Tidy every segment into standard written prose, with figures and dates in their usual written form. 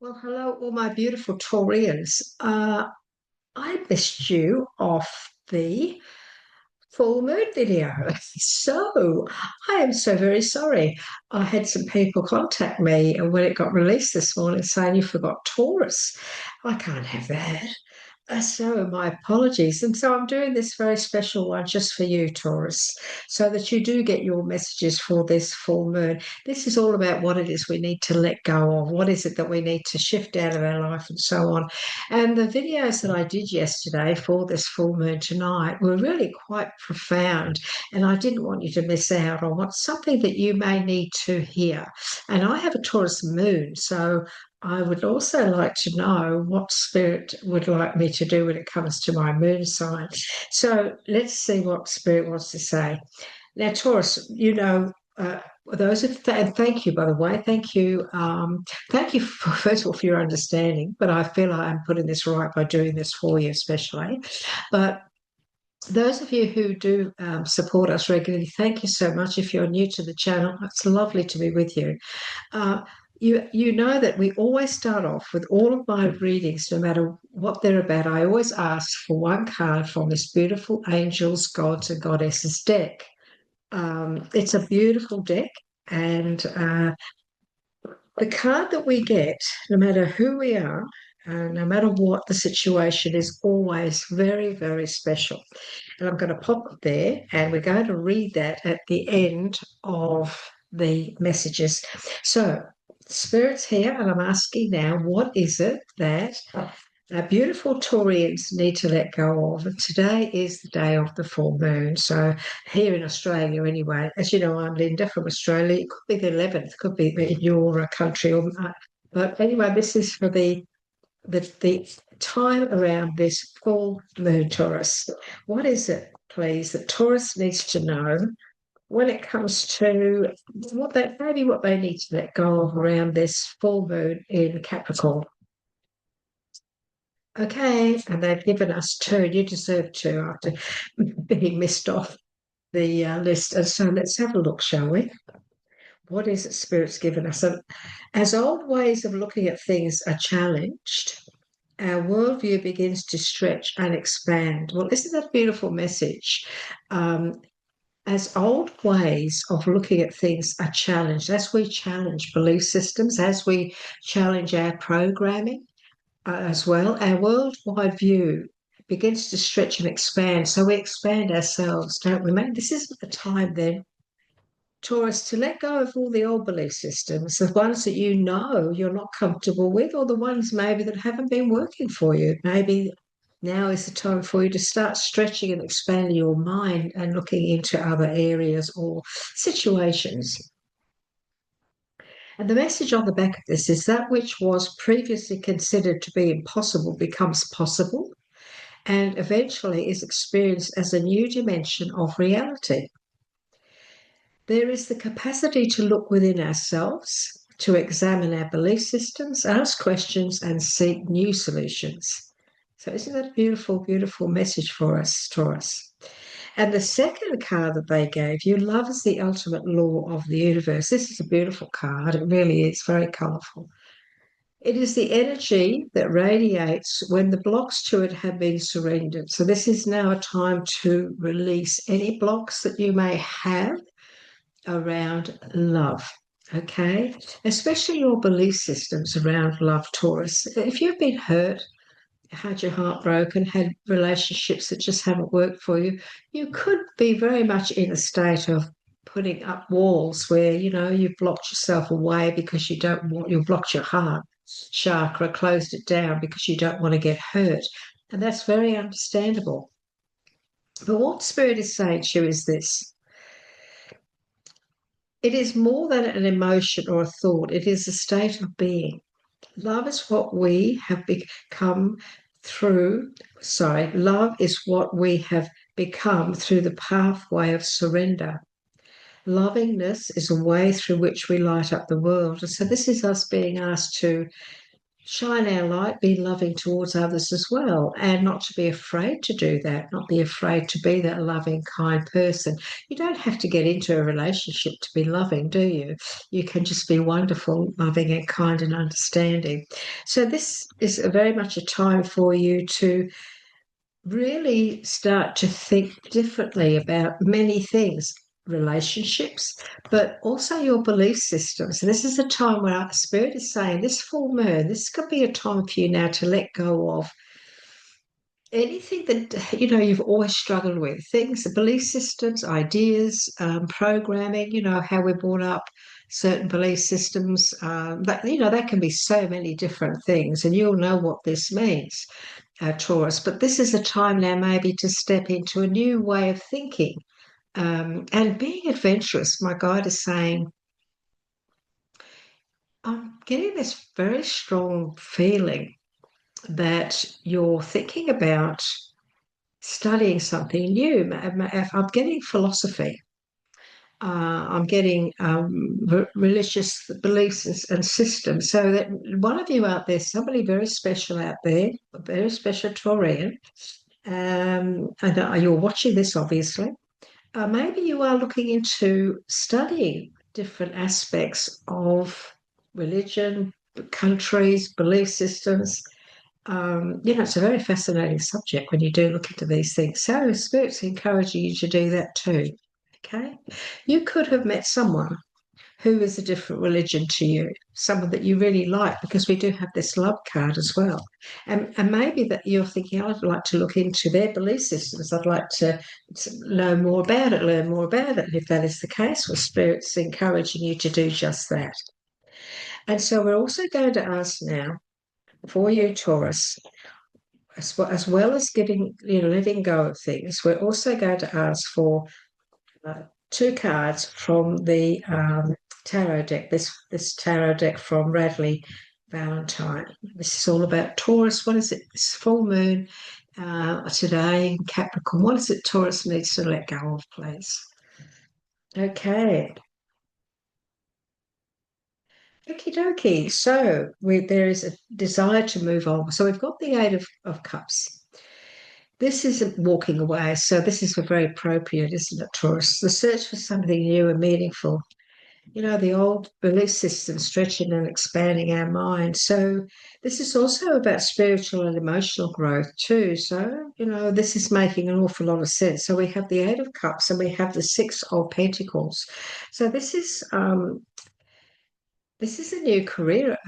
Well, hello, all my beautiful Taurians. I missed you off the full moon video. So I am so very sorry. I had some people contact me and when it got released this morning saying you forgot Taurus. I can't have that. So my apologies. And so I'm doing this very special one just for you, Taurus, so that you do get your messages for this full moon. This is all about what it is we need to let go of. What is it that we need to shift out of our life and so on. And the videos that I did yesterday for this full moon tonight were really quite profound. And I didn't want you to miss out on what's something that you may need to hear. And I have a Taurus moon, so I would also like to know what spirit would like me to do when it comes to my moon sign. So let's see what spirit wants to say. Now, Taurus, those of and thank you, by the way. Thank you for, first of all for your understanding. But I feel like I'm putting this right by doing this for you, especially. But those of you who do support us regularly, thank you so much. If you're new to the channel, it's lovely to be with you. Uh, you know that we always start off with all of my readings, no matter what they're about. I always ask for one card from this beautiful Angels, Gods, and Goddesses deck. It's a beautiful deck, and the card that we get, no matter who we are, no matter what the situation, is always very, very special. And I'm going to pop it there, and we're going to read that at the end of the messages. So, Spirit's here, and I'm asking now, what is it that our beautiful Taurians need to let go of? And today is the day of the full moon. So, here in Australia, anyway, as you know, I'm Linda from Australia. It could be the 11th, could be in your country, but anyway, this is for the time around this full moon, Taurus. What is it, please, that Taurus needs to know when it comes to what they need to let go of around this full moon in Capricorn? Okay, and they've given us two. You deserve two after being missed off the list. And so let's have a look, shall we? What is it Spirit's given us? And as old ways of looking at things are challenged, our worldview begins to stretch and expand. Well, isn't that a beautiful message? As old ways of looking at things are challenged, as we challenge belief systems, as we challenge our programming as well, our worldwide view begins to stretch and expand. So we expand ourselves, don't we? Maybe this isn't the time then, Taurus, to let go of all the old belief systems, the ones that you know you're not comfortable with, or the ones maybe that haven't been working for you. Maybe now is the time for you to start stretching and expanding your mind and looking into other areas or situations. And the message on the back of this is that which was previously considered to be impossible becomes possible and eventually is experienced as a new dimension of reality. There is the capacity to look within ourselves, to examine our belief systems, ask questions, and seek new solutions. So, isn't that a beautiful, beautiful message for us, Taurus? And the second card that they gave you, love is the ultimate law of the universe. This is a beautiful card. It really is very colourful. It is the energy that radiates when the blocks to it have been surrendered. So, this is now a time to release any blocks that you may have around love. Okay, especially your belief systems around love, Taurus. If you've been hurt, had your heart broken, had relationships that just haven't worked for you, you could be very much in a state of putting up walls where you've blocked yourself away because you've blocked your heart chakra, closed it down because you don't want to get hurt. And that's very understandable. But what Spirit is saying to you is this: it is more than an emotion or a thought, it is a state of being. Love is what we have become love is what we have become through the pathway of surrender. Lovingness is a way through which we light up the world. And so this is us being asked to shine our light, be loving towards others as well, and not to be afraid to do that, not be afraid to be that loving, kind person. You don't have to get into a relationship to be loving, do you? You can just be wonderful, loving, and kind and understanding. So, this is very much a time for you to really start to think differently about many things, relationships, but also your belief systems. This is a time where our spirit is saying this full moon, this could be a time for you now to let go of anything that you've always struggled with, things, belief systems, ideas, programming, how we're brought up, certain belief systems, that can be so many different things, and you'll know what this means, Taurus. But this is a time now maybe to step into a new way of thinking, and being adventurous. My guide is saying, I'm getting this very strong feeling that you're thinking about studying something new. I'm getting philosophy. I'm getting religious beliefs and systems. So that one of you out there, somebody very special out there, a very special Taurian, and you're watching this obviously. Maybe you are looking into studying different aspects of religion, countries, belief systems. It's a very fascinating subject when you do look into these things. So, Spirit's encouraging you to do that too. Okay. You could have met someone who is a different religion to you, someone that you really like, because we do have this love card as well. And maybe that you're thinking, I'd like to look into their belief systems. I'd like to know more about it, learn more about it. And if that is the case, well, Spirit's encouraging you to do just that. And so we're also going to ask now for you, Taurus, as well as giving, letting go of things, we're also going to ask for uh, two cards from the tarot deck. This tarot deck from Radley Valentine. This is all about Taurus. What is it? It's full moon today in Capricorn. What is it Taurus needs to let go of, please? Okay. Okie dokie. So there is a desire to move on. So we've got the Eight of Cups. This isn't walking away. So this is very appropriate, isn't it, Taurus? The search for something new and meaningful. The old belief system stretching and expanding our mind. So this is also about spiritual and emotional growth too. So, this is making an awful lot of sense. So we have the Eight of Cups and we have the Six of Pentacles. So this is a new career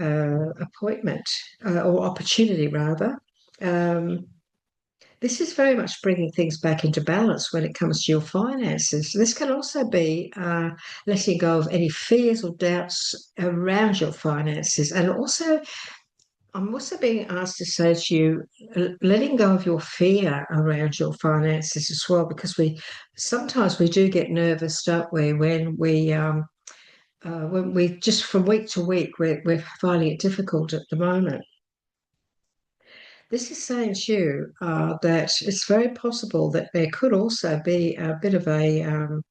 appointment or opportunity rather. Um, this is very much bringing things back into balance when it comes to your finances. This can also be letting go of any fears or doubts around your finances. And also, I'm also being asked to say to you, letting go of your fear around your finances as well, because sometimes we do get nervous, don't we, when we just from week to week, we're finding it difficult at the moment. This is saying to you that it's very possible that there could also be a bit of an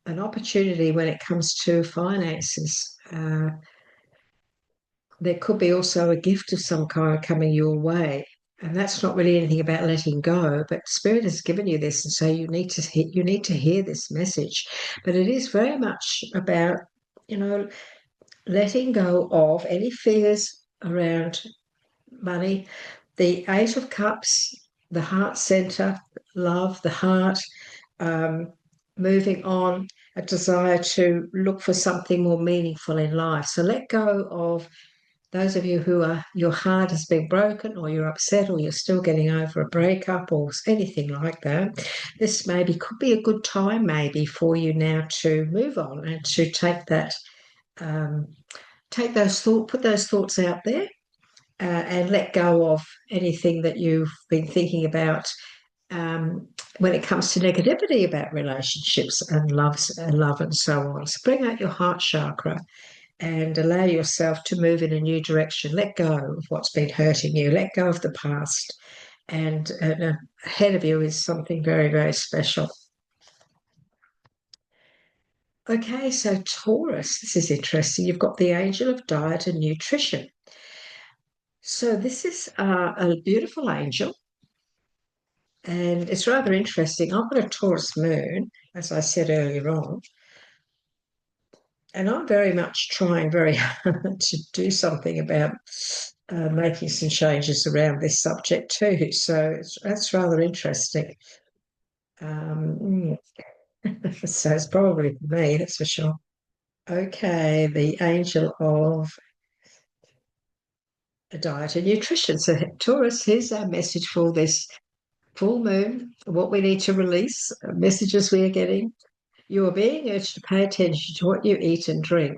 opportunity when it comes to finances. There could be also a gift of some kind coming your way, and that's not really anything about letting go. But Spirit has given you this, and so you need to hear this message. But it is very much about you know letting go of any fears around money. The Eight of Cups, the heart center, love, the heart, um, moving on, a desire to look for something more meaningful in life. So let go of those of you who are your heart has been broken, or you're upset, or you're still getting over a breakup, or anything like that. This maybe could be a good time, maybe, for you now to move on and to um, put those thoughts out there and let go of anything that you've been thinking about when it comes to negativity about relationships and love and so on. So bring out your heart chakra and allow yourself to move in a new direction. Let go of what's been hurting you. Let go of the past. And ahead of you is something very, very special. Okay, so Taurus, this is interesting. You've got the angel of diet and nutrition. So this is a beautiful angel, and it's rather interesting. I've got a Taurus moon, as I said earlier on, and I'm very much trying very hard to do something about making some changes around this subject too. So that's rather interesting. Um, so it's probably for me, that's for sure. Okay, the angel of diet and nutrition. So Taurus, here's our message for this full moon, what we need to release, messages we are getting. You are being urged to pay attention to what you eat and drink.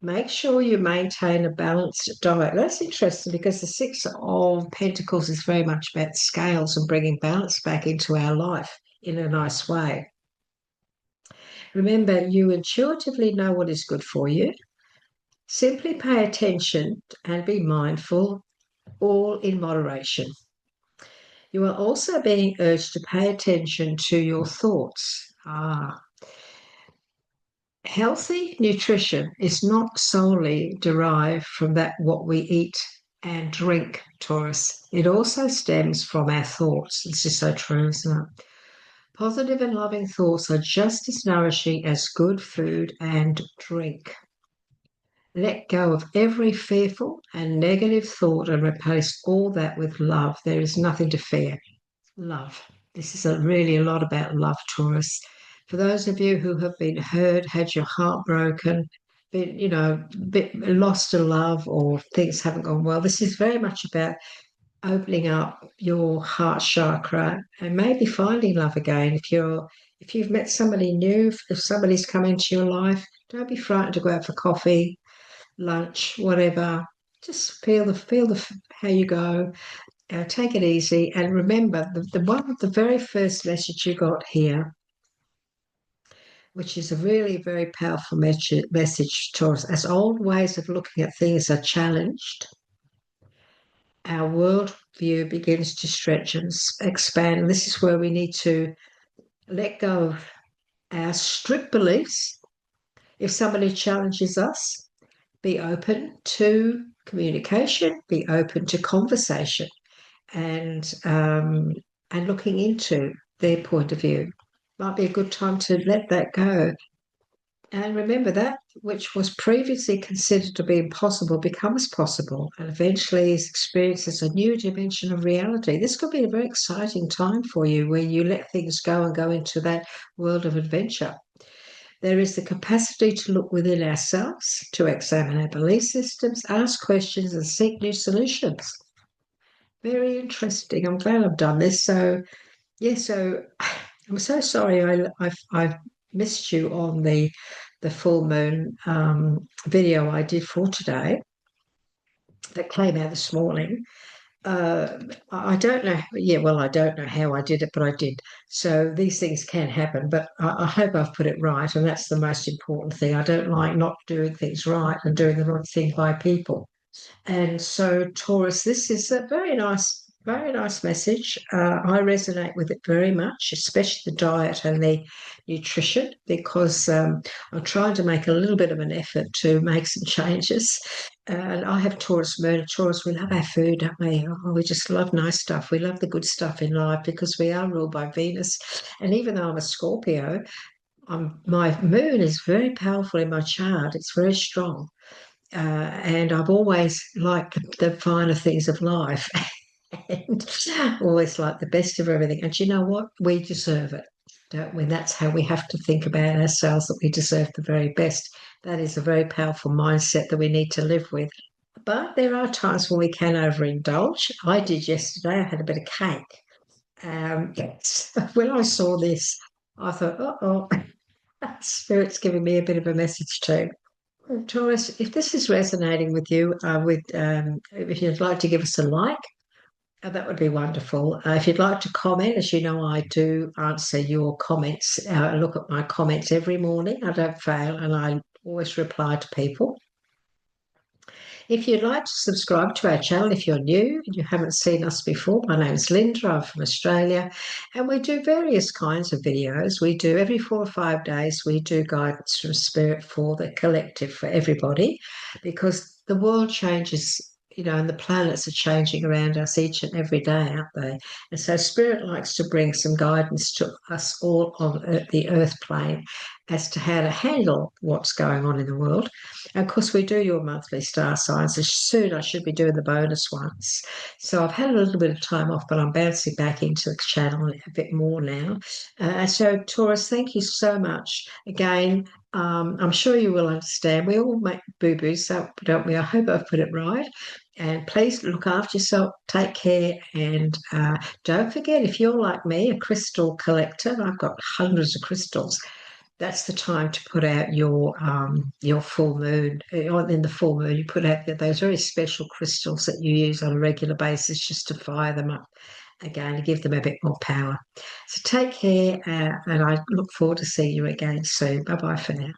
Make sure you maintain a balanced diet. That's interesting because the Six of Pentacles is very much about scales and bringing balance back into our life in a nice way. Remember, you intuitively know what is good for you. Simply pay attention and be mindful, all in moderation. You are also being urged to pay attention to your thoughts. Healthy nutrition is not solely derived from that what we eat and drink, Taurus. It also stems from our thoughts. This is so true, isn't it? Positive and loving thoughts are just as nourishing as good food and drink. Let go of every fearful and negative thought and replace all that with love. There is nothing to fear. Love. This is really a lot about love, Taurus. For those of you who have been hurt, had your heart broken, been, bit lost to love, or things haven't gone well, this is very much about opening up your heart chakra and maybe finding love again. If you've met somebody new, if somebody's come into your life, don't be frightened to go out for coffee, lunch, whatever. Just feel the how you go. Take it easy, and remember the very first message you got here, which is a really very powerful message to us. As old ways of looking at things are challenged, our world view begins to stretch and expand. And this is where we need to let go of our strict beliefs. If somebody challenges us, be open to communication, be open to conversation, and looking into their point of view. Might be a good time to let that go. And remember that which was previously considered to be impossible becomes possible and eventually experiences a new dimension of reality. This could be a very exciting time for you where you let things go and go into that world of adventure. There is the capacity to look within ourselves, to examine our belief systems, ask questions, and seek new solutions. Very interesting. I'm glad I've done this. So, yeah, so I'm so sorry I've missed you on the full moon video I did for today that came out this morning. Uh, I don't know. Yeah, well, I don't know how I did it, but I did. So these things can happen, but I hope I've put it right, and that's the most important thing. I don't like not doing things right and doing the right thing by people. And so, Taurus, this is a very nice message. I resonate with it very much, especially the diet and the nutrition, because I'm trying to make a little bit of an effort to make some changes. And I have Taurus moon. Taurus, we love our food, don't we? Oh, we just love nice stuff. We love the good stuff in life because we are ruled by Venus. And even though I'm a Scorpio, my moon is very powerful in my chart. It's very strong. And I've always liked the finer things of life and always liked the best of everything. And you know what? We deserve it, don't we? That's how we have to think about ourselves, that we deserve the very best. That is a very powerful mindset that we need to live with. But there are times when we can overindulge. I did yesterday. I had a bit of cake. So when I saw this, I thought, oh, Spirit's giving me a bit of a message too. Taurus, if this is resonating with you, if you'd like to give us a like, that would be wonderful. If you'd like to comment, as you know, I do answer your comments. I look at my comments every morning. I don't fail, and I always reply to people. If you'd like to subscribe to our channel, if you're new and you haven't seen us before, my name's Linda, I'm from Australia, and we do various kinds of videos. We do every 4 or 5 days, we do guidance from Spirit for the collective, for everybody, because the world changes and the planets are changing around us each and every day, aren't they? And so Spirit likes to bring some guidance to us all on the Earth plane as to how to handle what's going on in the world. And of course, we do your monthly star signs. As soon I should be doing the bonus ones. So I've had a little bit of time off, but I'm bouncing back into the channel a bit more now. So Taurus, thank you so much again. I'm sure you will understand. We all make boo-boos, so don't we? I hope I've put it right. And please look after yourself, take care, and don't forget, if you're like me, a crystal collector, I've got hundreds of crystals. That's the time to put out your full moon. In the full moon, you put out those very special crystals that you use on a regular basis just to fire them up again, to give them a bit more power. So take care, and I look forward to seeing you again soon. Bye bye for now.